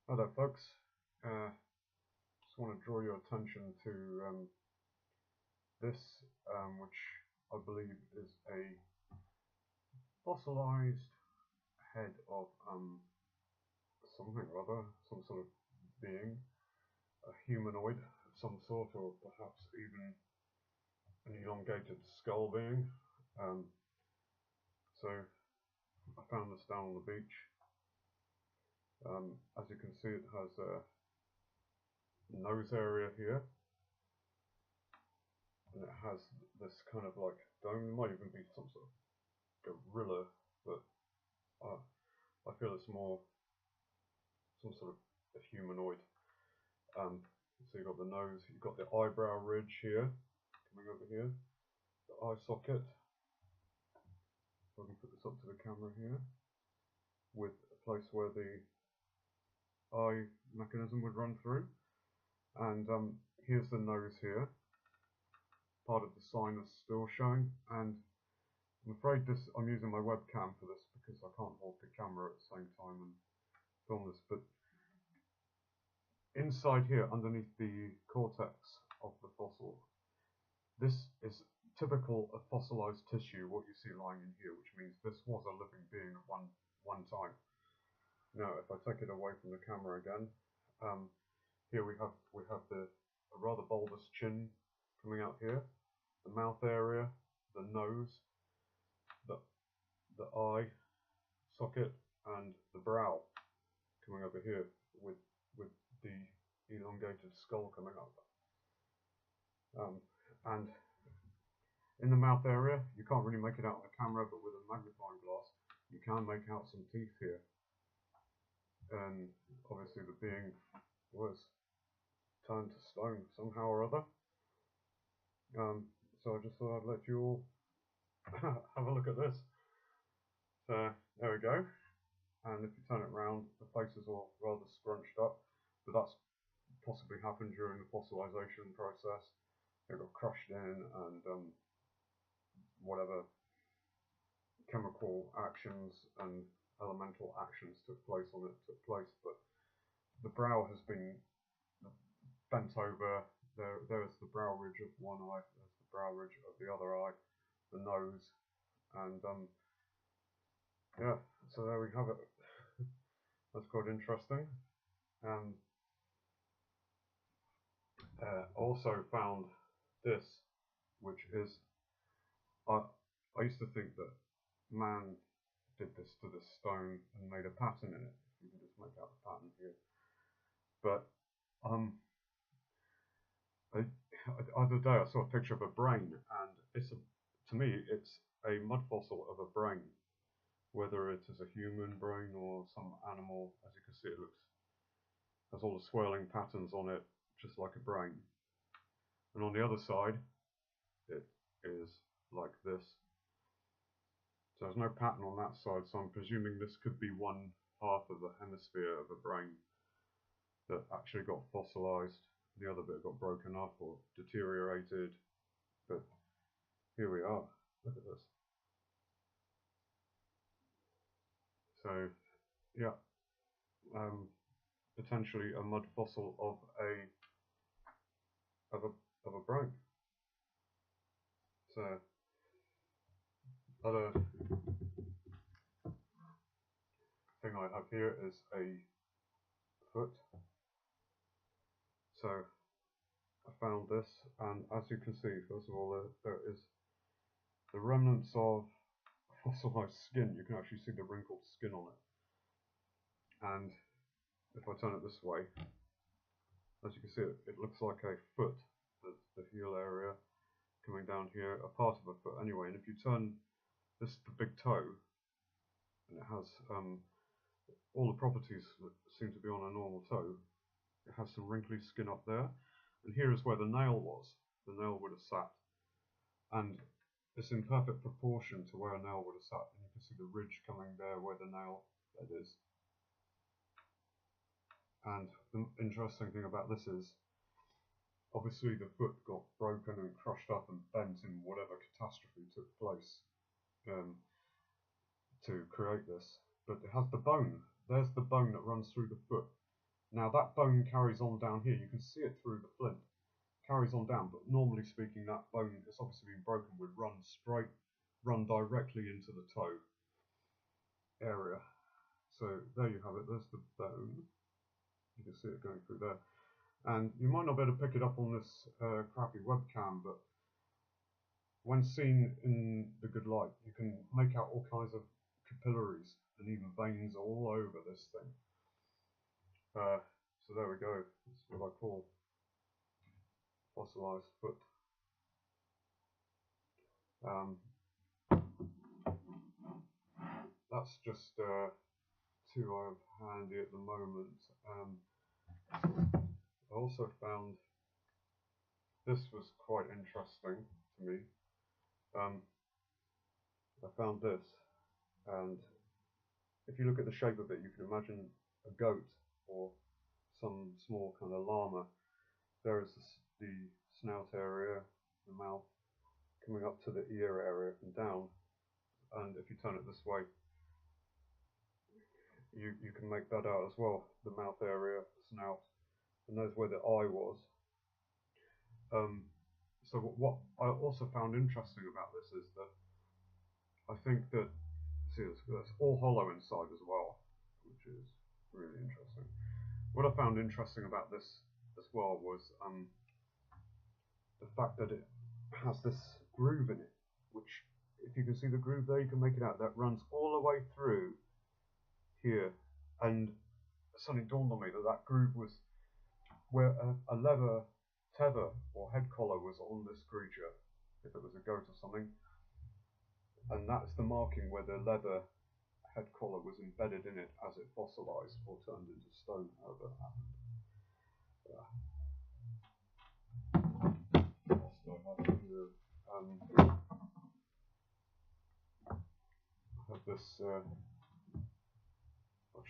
Hi there, folks. Just want to draw your attention to this, which I believe is a fossilized head of something or other, some sort of being, a humanoid of some sort, or perhaps even an elongated skull being. So I found this down on the beach. As you can see, it has a nose area here, and it has this kind of like dome. It might even be some sort of gorilla, but I feel it's more some sort of a humanoid. So you've got the nose, you've got the eyebrow ridge here, coming over here, the eye socket. So I can put this up to the camera here, with a place where the eye mechanism would run through. And here's the nose here, part of the sinus still showing. And I'm afraid I'm using my webcam for this because I can't hold the camera at the same time and film this. But inside here, underneath the cortex of the fossil, this is typical of fossilized tissue, what you see lying in here, which means this was a living being at one time. Now, if I take it away from the camera again, here we have a rather bulbous chin coming out here, the mouth area, the nose, the eye socket, and the brow coming over here with the elongated skull coming up. And in the mouth area, you can't really make it out on the camera, but with a magnifying glass, you can make out some teeth here. And obviously the being was turned to stone somehow or other. So I just thought I'd let you all have a look at this. So there we go. And if you turn it around, the face is all rather scrunched up, but that's possibly happened during the fossilization process. It got crushed in, and whatever chemical actions and elemental actions took place on it took place. But the brow has been bent over. There's the brow ridge of one eye, there's the brow ridge of the other eye, the nose, and yeah, so there we have it. That's quite interesting. Also found this, which is, I used to think that man did this to the stone and made a pattern in it. You can just make out the pattern here. But the other day I saw a picture of a brain, and to me it's a mud fossil of a brain, whether it is a human brain or some animal. As you can see, it has all the swirling patterns on it, just like a brain. And on the other side, it is like this. So there's no pattern on that side, so I'm presuming this could be one half of the hemisphere of a brain that actually got fossilized. The other bit got broken up or deteriorated. But here we are. Look at this. So yeah, potentially a mud fossil of a brain. So other thing I have here is a foot. So I found this, and as you can see, first of all, there is the remnants of fossilized skin. You can actually see the wrinkled skin on it. And if I turn it this way, as you can see, it looks like a foot, the heel area coming down here, a part of a foot anyway. And if you turn this, the big toe, and it has all the properties that seem to be on a normal toe. It has some wrinkly skin up there, and here is where the nail was. The nail would have sat, and it's in perfect proportion to where a nail would have sat, and you can see the ridge coming there where the nail bed is. And the interesting thing about this is, obviously the foot got broken and crushed up and bent in whatever catastrophe took place to create this, but it has the bone. There's the bone that runs through the foot, Now that bone carries on down here. You can see it through the flint. Carries on down, but normally speaking, that bone is obviously been broken, would run directly into the toe area. So there you have it. There's the bone. You can see it going through there. And you might not be able to pick it up on this crappy webcam, but when seen in the good light, you can make out all kinds of capillaries and even veins all over this thing. So there we go. That's what I call fossilized foot. That's just two I have handy at the moment. I also found this was quite interesting to me. I found this, and if you look at the shape of it, you can imagine a goat or some small kind of llama. There is the snout area, the mouth, coming up to the ear area and down. And if you turn it this way, you can make that out as well. The mouth area, the snout, and there's where the eye was. So what I also found interesting about this is that I think that, see, it's all hollow inside as well, which is really interesting. What I found interesting about this as well was the fact that it has this groove in it, which, if you can see the groove there, you can make it out. That runs all the way through here, and it suddenly dawned on me that that groove was where a leather tether or head collar was on this creature, if it was a goat or something, and that's the marking where the leather head collar was embedded in it as it fossilized or turned into stone, however that happened. I have this. I've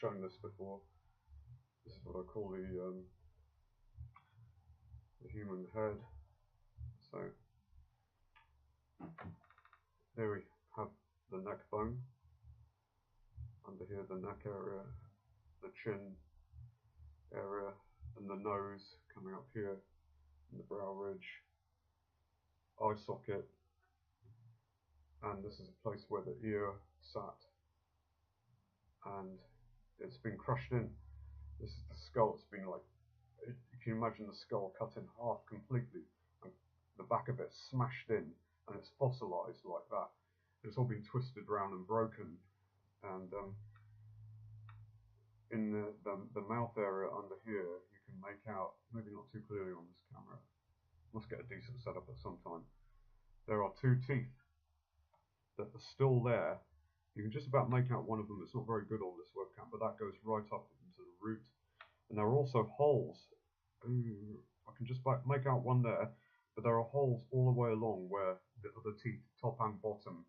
shown this before. This is what I call the human head. So there we have the neck bone. Under here, the neck area, the chin area, and the nose coming up here, and the brow ridge, eye socket, and this is a place where the ear sat, and it's been crushed in. This is the skull. It's been like, you can imagine the skull cut in half completely, and the back of it smashed in, and it's fossilized like that. It's all been twisted round and broken, and in the mouth area under here, you can make out, maybe not too clearly on this camera, must get a decent setup at some time. There are two teeth that are still there. You can just about make out one of them. It's not very good on this webcam, but that goes right up into the root. And there are also holes. Ooh, I can just make out one there, but there are holes all the way along where the other teeth, top and bottom,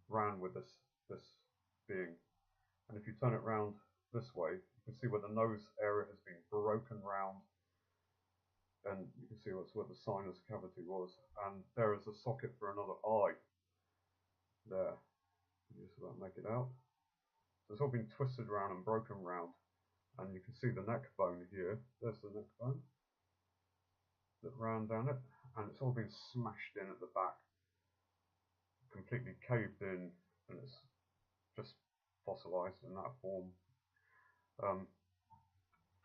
ran with this being. And if you turn it round this way, you can see where the nose area has been broken round, and you can see where the sinus cavity was, and there is a socket for another eye there. You just about make it out. So it's all been twisted round and broken round, and you can see the neck bone here. There's the neck bone that ran down it, and it's all been smashed in at the back, completely caved in, and it's just fossilized in that form.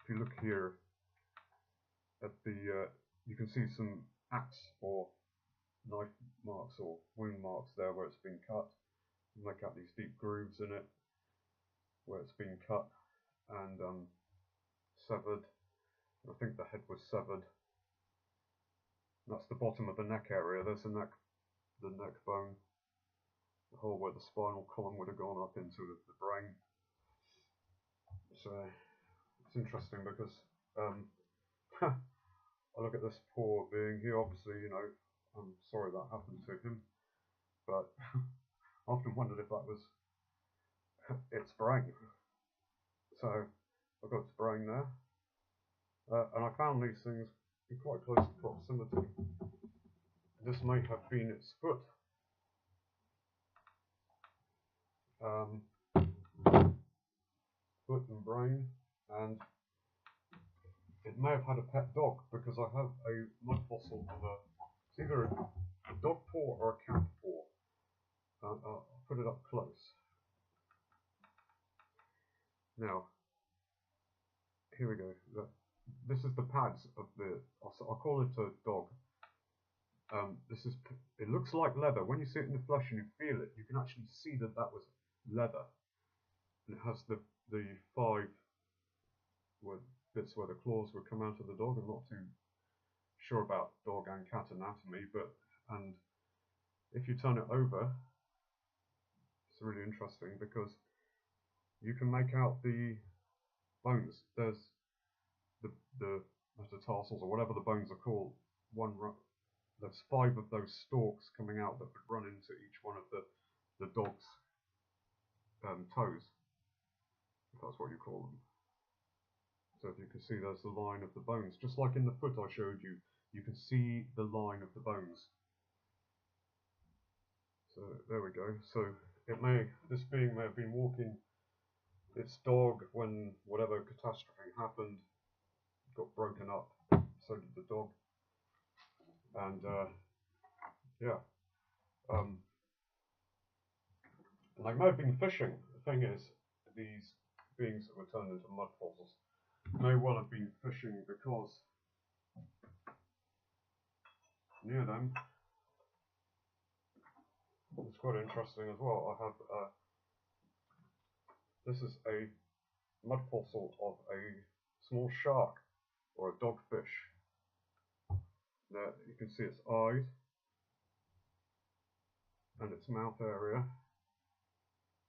If you look here at the, you can see some axe or knife marks or wound marks there where it's been cut. You make out these deep grooves in it where it's been cut and severed. I think the head was severed. That's the bottom of the neck area. There's the neck bone, the hole where the spinal column would have gone up into the brain. So it's interesting because I look at this poor being here. Obviously, you know, I'm sorry that happened to him, but I often wondered if that was its brain. So I've got its brain there, and I found these things in quite close proximity. This may have been its foot. Foot and brain. and it may have had a pet dog, because I have a mud fossil of it's either a dog paw or a cat paw. I'll put it up close. Now, here we go. This is the pads of the, I'll call it a dog. It looks like leather. When you see it in the flesh and you feel it, you can actually see that that was leather. And it has the 5 bits where the claws would come out of the dog. I'm not too sure about dog and cat anatomy, and if you turn it over, it's really interesting because you can make out the bones. There's the metatarsals, or whatever the bones are called. There's 5 of those stalks coming out that would run into each one of the dog's toes, if that's what you call them. So if you can see, there's the line of the bones, just like in the foot I showed you. You can see the line of the bones. So there we go. So this being may have been walking its dog when whatever catastrophe happened, got broken up. So did the dog, and yeah. And they may have been fishing. The thing is, these beings that were turned into mud fossils may well have been fishing, because near them, it's quite interesting as well. I have this is a mud fossil of a small shark, or a dogfish. There you can see its eyes and its mouth area,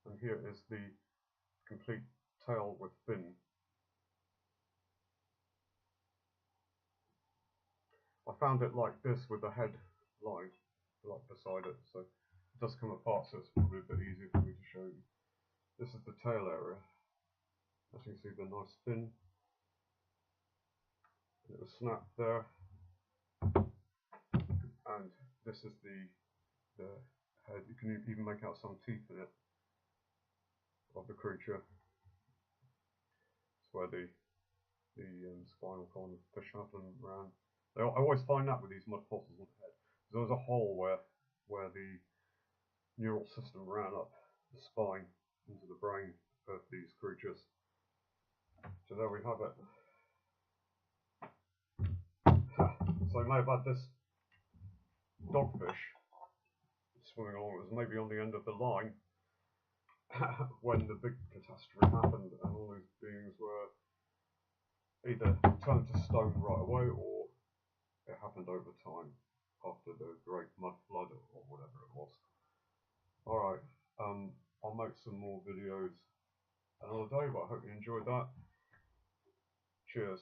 and here is the complete tail with fin. I found it like this with the head lying like beside it, so it does come apart, so it's probably a bit easier for me to show you. This is the tail area. As you can see, the nice fin. It was snapped there, and this is the head. You can even make out some teeth in it of the creature. It's where the spinal column of the fish happened around. I always find that with these mud fossils on the head. There's a hole where the neural system ran up the spine into the brain of these creatures. So there we have it. So I may have had this dogfish swimming along. It was maybe on the end of the line when the big catastrophe happened, and all these beings were either turned to stone right away, or it happened over time after the great mud flood or whatever it was. Alright, I'll make some more videos another day, but I hope you enjoyed that. Cheers.